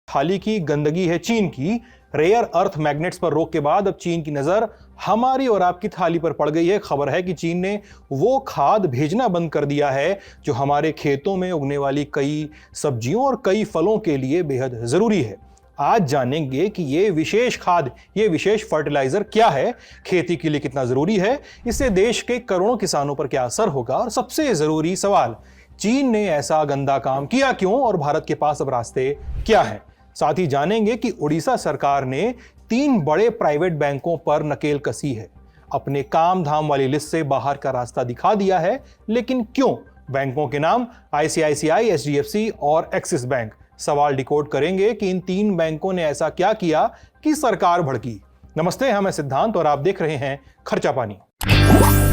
थाली की गंदगी है चीन की। रेयर अर्थ मैग्नेट्स पर रोक के बाद अब चीन की नजर हमारी और आपकी थाली पर पड़ गई है। खबर है कि चीन ने वो खाद भेजना बंद कर दिया है जो हमारे खेतों में उगने वाली कई सब्जियों और कई फलों के लिए बेहद जरूरी है। आज जानेंगे कि ये विशेष खाद, ये विशेष फर्टिलाइजर क्या है, खेती के लिए कितना जरूरी है, इससे देश के करोड़ों किसानों पर क्या असर होगा, और सबसे जरूरी सवाल, चीन ने ऐसा गंदा काम किया क्यों और भारत के पास अब रास्ते क्या हैं। साथ ही जानेंगे कि उड़ीसा सरकार ने 3 बड़े प्राइवेट बैंकों पर नकेल कसी है, अपने काम धाम वाली लिस्ट से बाहर का रास्ता दिखा दिया है। लेकिन क्यों? बैंकों के नाम आईसीआईसीआई, एचडीएफसी और एक्सिस बैंक। सवाल डिकोड करेंगे कि इन 3 बैंकों ने ऐसा क्या किया कि सरकार भड़की। नमस्ते, मैं सिद्धांत और आप देख रहे हैं खर्चा पानी।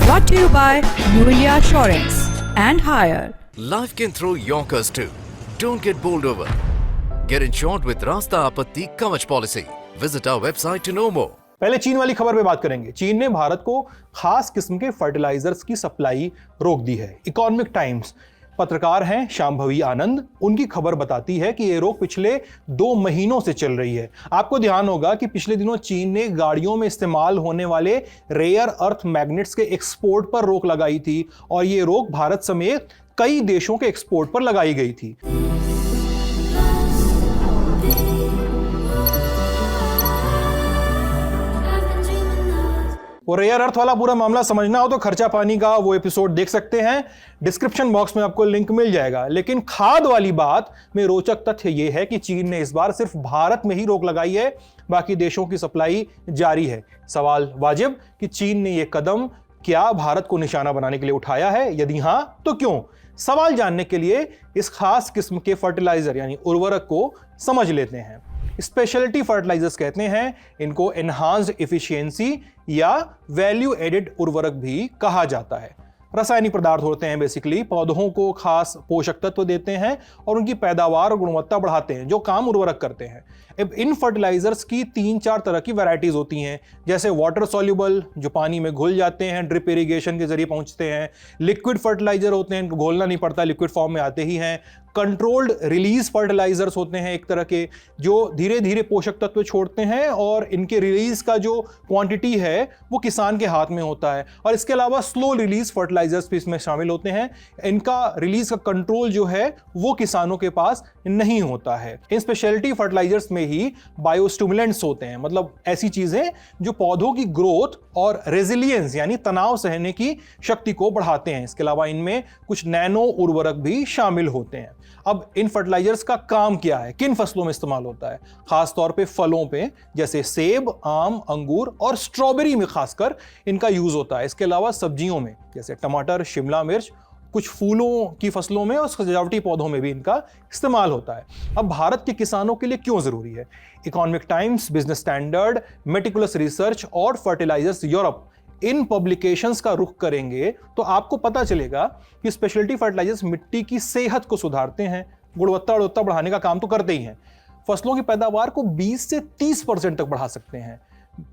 Brought to you by New India Assurance and Hire. Life can throw yonkers too. Don't get bowled over. Get insured with Rasta Apatti Kavach policy. Visit our website to know more. पहले चीन वाली खबर पे बात करेंगे। चीन ने भारत को खास किस्म के फर्टिलाइजर्स की सप्लाई रोक दी है। इकोनॉमिक टाइम्स पत्रकार हैं शांभवी आनंद, उनकी खबर बताती है कि ये रोक पिछले 2 महीनों से चल रही है। आपको ध्यान होगा कि पिछले दिनों चीन ने गाड़ियों में इस्तेमाल होने वाले रेयर अर्थ मैग्नेट्स के एक्सपोर्ट पर रोक लगाई थी और ये रोक भारत समेत कई देशों के एक्सपोर्ट पर लगाई गई थी। वो रेयर अर्थ वाला पूरा मामला समझना हो तो खर्चा पानी का वो एपिसोड देख सकते हैं, डिस्क्रिप्शन बॉक्स में आपको लिंक मिल जाएगा। लेकिन खाद वाली बात में रोचक तथ्य यह है कि चीन ने इस बार सिर्फ भारत में ही रोक लगाई है, बाकी देशों की सप्लाई जारी है। सवाल वाजिब कि चीन ने यह कदम क्या भारत को निशाना बनाने के लिए उठाया है? यदि हां तो क्यों? सवाल जानने के लिए इस खास किस्म के फर्टिलाइजर यानी उर्वरक को समझ लेते हैं। स्पेशलिटी फर्टिलाइजर्स कहते हैं इनको। एनहांस्ड एफिशिएंसी या वैल्यू एडेड उर्वरक भी कहा जाता है। रासायनिक पदार्थ होते हैं बेसिकली, पौधों को खास पोषक तत्व देते हैं और उनकी पैदावार और गुणवत्ता बढ़ाते हैं, जो काम उर्वरक करते हैं। अब इन फर्टिलाइजर्स की 3-4 तरह की वैरायटीज होती हैं, जैसे वाटर सॉल्युबल जो पानी में घुल जाते हैं, ड्रिप इरिगेशन के जरिए पहुंचते हैं। लिक्विड फर्टिलाइजर होते हैं, इनको घोलना नहीं पड़ता, लिक्विड फॉर्म में आते ही हैं। कंट्रोल्ड रिलीज फर्टिलाइजर्स होते हैं एक तरह के, जो धीरे धीरे पोषक तत्व छोड़ते हैं और इनके रिलीज का जो क्वांटिटी है वो किसान के हाथ में होता है। और इसके अलावा स्लो रिलीज फर्टिलाइजर्स भी इसमें शामिल होते हैं, इनका रिलीज का कंट्रोल जो है वो किसानों के पास नहीं होता है। इन स्पेशलिटी फर्टिलाइजर्स में ही बायोस्टिमुलेंट्स होते हैं, मतलब ऐसी चीजें जो पौधों की ग्रोथ और रेजिलियंस यानी तनाव सहने की शक्ति को बढ़ाते हैं। इसके अलावा इनमें कुछ नैनो उर्वरक भी शामिल होते हैं। अब इन फर्टिलाइजर्स का काम क्या है, किन फसलों में इस्तेमाल होता है? खास तौर पे फलों पे, जैसे सेब, आम, अंगूर और स्ट्रॉबेरी में खासकर इनका यूज होता है। इसके अलावा सब्जियों में जैसे टमाटर, शिमला मिर्च, कुछ फूलों की फसलों में और सजावटी पौधों में भी इनका इस्तेमाल होता है। अब भारत के किसानों के लिए क्यों जरूरी है? Economic times, business standard, meticulous research और फर्टिलाइजर्स यूरोप, इन पब्लिकेशंस का रुख करेंगे तो आपको पता चलेगा कि स्पेशलिटी फर्टिलाइजर्स मिट्टी की सेहत को सुधारते हैं, गुणवत्ता बढ़ाने का काम तो करते ही हैं, फसलों की पैदावार को 20 से 30% तक बढ़ा सकते हैं।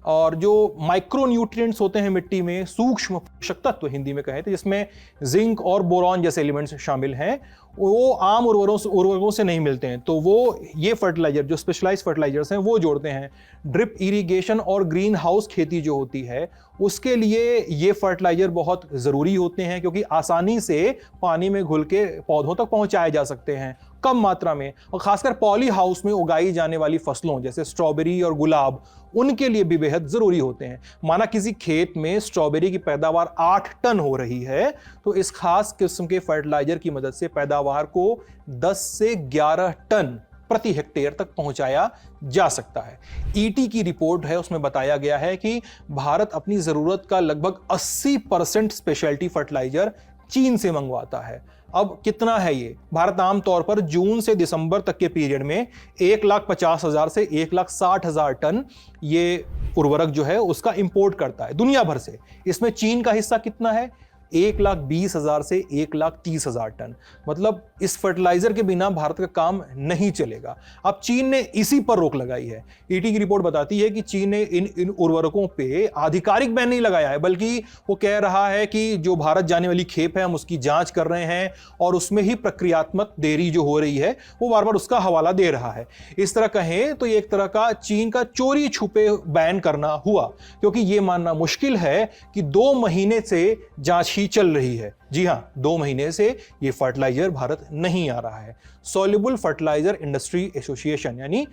और जो माइक्रो न्यूट्रिएंट्स होते हैं मिट्टी में, सूक्ष्म पोषक तत्व हिंदी में कहें तो, जिसमें जिंक और बोरॉन जैसे एलिमेंट्स शामिल हैं, वो आम उर्वरकों से नहीं मिलते हैं, तो वो ये फर्टिलाइजर जो स्पेशलाइज्ड फर्टिलाइजर्स हैं वो जोड़ते हैं। ड्रिप इरिगेशन और ग्रीन हाउस खेती जो होती है उसके लिए ये फर्टिलाइजर बहुत ज़रूरी होते हैं, क्योंकि आसानी से पानी में घुल के पौधों तक पहुंचाए जा सकते हैं कम मात्रा में। और खासकर पॉली हाउस में उगाई जाने वाली फसलों जैसे स्ट्रॉबेरी और गुलाब, उनके लिए भी बेहद ज़रूरी होते हैं। माना किसी खेत में स्ट्रॉबेरी की पैदावार 8 टन हो रही है, तो इस खास किस्म के फर्टिलाइजर की मदद से पैदावार को 10 से 11 टन प्रति हेक्टेयर तक पहुंचाया जा सकता है। ईटी की रिपोर्ट है, उसमें बताया गया है कि भारत अपनी जरूरत का लगभग 80% स्पेशलिटी फर्टिलाइजर चीन से मंगवाता है। अब कितना है ये? भारत आमतौर पर जून से दिसंबर तक के पीरियड में 1,50,000 से 1,60,000 टन ये उर्वरक जो है उसका इंपोर्ट करता है दुनिया भर से। इसमें चीन का हिस्सा कितना है? 1,20,000 से 1,30,000 टन। मतलब इस फर्टिलाइजर के बिना भारत का काम नहीं चलेगा। अब चीन ने इसी पर रोक लगाई है। ईटी की रिपोर्ट बताती है कि चीन ने इन उर्वरकों पे आधिकारिक बैन नहीं लगाया है, बल्कि वो कह रहा है कि जो भारत जाने वाली खेप है हम उसकी जांच कर रहे हैं और उसमें ही प्रक्रियात्मक देरी जो हो रही है वो बार बार उसका हवाला दे रहा है। इस तरह कहें तो ये एक तरह का चीन का चोरी छुपे बैन करना हुआ, क्योंकि ये मानना मुश्किल है कि 2 महीने से जांच ही चल रही है। जी हां, 2 महीने से ये फर्टिलाइजर भारत नहीं आ रहा है। सॉल्युबल फर्टिलाइजर इंडस्ट्री एसोसिएशन यानी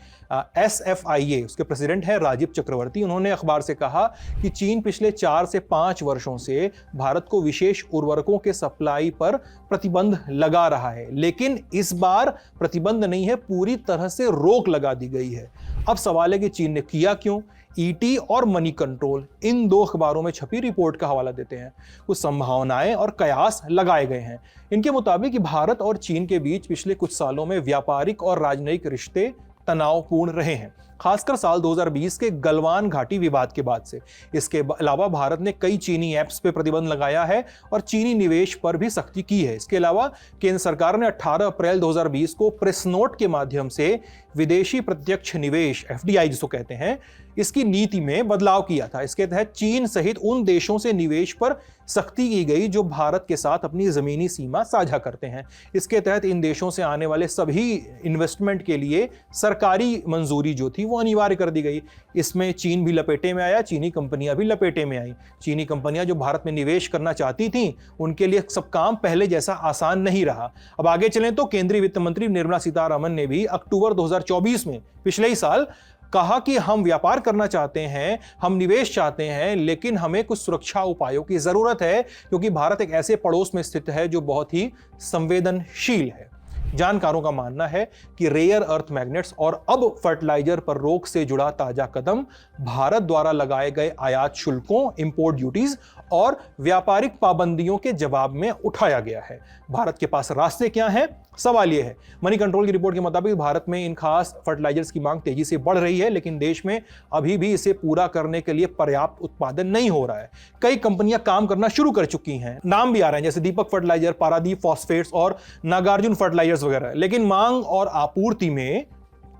SFIA, उसके प्रेसिडेंट है राजीव चक्रवर्ती। उन्होंने अखबार से कहा कि चीन पिछले 4 से 5 वर्षों से भारत को विशेष उर्वरकों के सप्लाई पर प्रतिबंध लगा रहा है, लेकिन इस बार प्रतिबंध नहीं है, पूरी तरह से रोक लगा दी गई है। अब सवाल है कि चीन ने किया क्यों? ईटी और मनी कंट्रोल इन 2 अखबारों में छपी रिपोर्ट का हवाला देते हैं। कुछ संभावनाएं और कयास लगाए गए हैं। इनके मुताबिक भारत और चीन के बीच पिछले कुछ सालों में व्यापारिक और राजनयिक रिश्ते तनावपूर्ण रहे हैं, खासकर साल 2020 के गलवान घाटी विवाद के बाद से। इसके अलावा भारत ने कई चीनी ऐप्स पे प्रतिबंध लगाया है और चीनी निवेश पर भी सख्ती की है। इसके अलावा केंद्र सरकार ने 18 अप्रैल 2020 को प्रेस नोट के माध्यम से विदेशी प्रत्यक्ष निवेश FDI जिसको कहते हैं, इसकी नीति में बदलाव किया था। इसके तहत चीन सहित उन देशों से निवेश पर सख्ती की गई जो भारत के साथ अपनी जमीनी सीमा साझा करते हैं। इसके तहत इन देशों से आने वाले सभी इन्वेस्टमेंट के लिए सरकारी मंजूरी जो थी वो अनिवार्य कर दी गई। इसमें चीन भी लपेटे में आया, चीनी कंपनियां भी लपेटे में आई। चीनी कंपनियां जो भारत में निवेश करना चाहती थीं, उनके लिए सब काम पहले जैसा आसान नहीं रहा। अब आगे चलें तो केंद्रीय वित्त मंत्री निर्मला सीतारमण ने भी अक्टूबर 2024 में, पिछले ही साल, कहा कि हम व्यापार करना चाहते हैं, हम निवेश चाहते हैं, लेकिन हमें कुछ सुरक्षा उपायों की जरूरत है, क्योंकि भारत एक ऐसे पड़ोस में स्थित है जो बहुत ही संवेदनशील है। जानकारों का मानना है कि रेयर अर्थ मैग्नेट्स और अब फर्टिलाइजर पर रोक से जुड़ा ताजा कदम भारत द्वारा लगाए गए आयात शुल्कों, इंपोर्ट ड्यूटीज और व्यापारिक पाबंदियों के जवाब में उठाया गया है। भारत के पास रास्ते क्या हैं? सवाल यह है। मनी कंट्रोल की रिपोर्ट के मुताबिक भारत में इन खास फर्टिलाइजर्स की मांग तेजी से बढ़ रही है, लेकिन देश में अभी भी इसे पूरा करने के लिए पर्याप्त उत्पादन नहीं हो रहा है। कई कंपनियां काम करना शुरू कर चुकी हैं, नाम भी आ रहे हैं जैसे दीपक फर्टिलाइजर, पारादीप फॉस्फेट्स और नागार्जुन फर्टिलाइजर्स वगैरह, लेकिन मांग और आपूर्ति में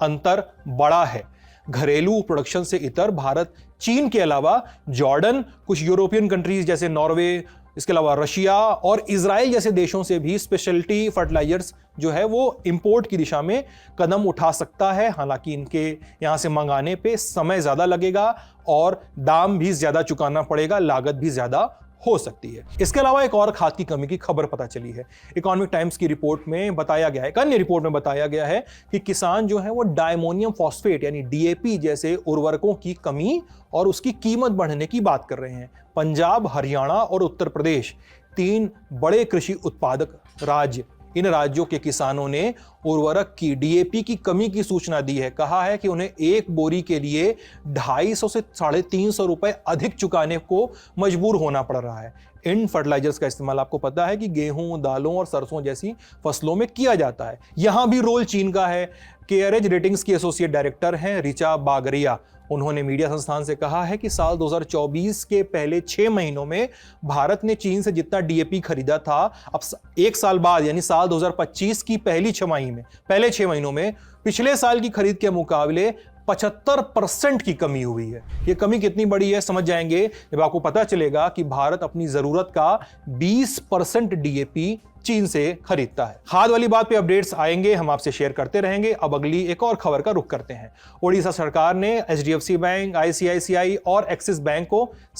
अंतर बड़ा है। घरेलू प्रोडक्शन से इतर भारत चीन के अलावा जॉर्डन, कुछ यूरोपियन कंट्रीज जैसे नॉर्वे, इसके अलावा रशिया और इजराइल जैसे देशों से भी स्पेशलिटी फर्टिलाइजर्स जो है वो इंपोर्ट की दिशा में कदम उठा सकता है। हालांकि इनके यहां से मंगाने पे समय ज्यादा लगेगा और दाम भी ज्यादा चुकाना पड़ेगा, लागत भी ज्यादा हो सकती है। इसके अलावा एक और खाद की कमी की खबर पता चली है। इकोनॉमिक टाइम्स की रिपोर्ट में बताया गया है, एक अन्य रिपोर्ट में बताया गया है कि किसान जो है वो डायमोनियम फॉस्फेट यानी DAP जैसे उर्वरकों की कमी और उसकी कीमत बढ़ने की बात कर रहे हैं। पंजाब, हरियाणा और उत्तर प्रदेश 3 बड़े कृषि उत्पादक राज्य, इन राज्यों के किसानों ने उर्वरक की DAP की कमी की सूचना दी है। कहा है कि उन्हें एक बोरी के लिए 250 से 350 रुपए अधिक चुकाने को मजबूर होना पड़ रहा है। इन फर्टिलाइजर्स का इस्तेमाल आपको पता है कि गेहूं, दालों और सरसों जैसी फसलों में किया जाता है। यहां भी रोल चीन का है। केयरेज रेटिंग्स की एसोसिएट डायरेक्टर हैं ऋचा बागरिया। उन्होंने मीडिया संस्थान से कहा है कि साल 2024 के पहले 6 महीनों में भारत ने चीन से जितना DAP खरीदा था, अब 1 साल बाद यानी साल 2025 की पहले 6 महीनों में पिछले साल की खरीद के मुकाबले 75% की कमी हुई है। ये कमी कितनी बड़ी है समझ जाएंगे जब आपको पता चलेगा कि भारत अपनी जरूरत का 20% DAP चीन से खरीदता है। खाद वाली बात पे अपडेट्स आएंगे, हम आपसे शेयर करते रहेंगे। अब अगली एक और खबर का रुख करते हैं। ओडिशा सरकार ने HDFC बैंक, ICICI और एक्सिस बैंक को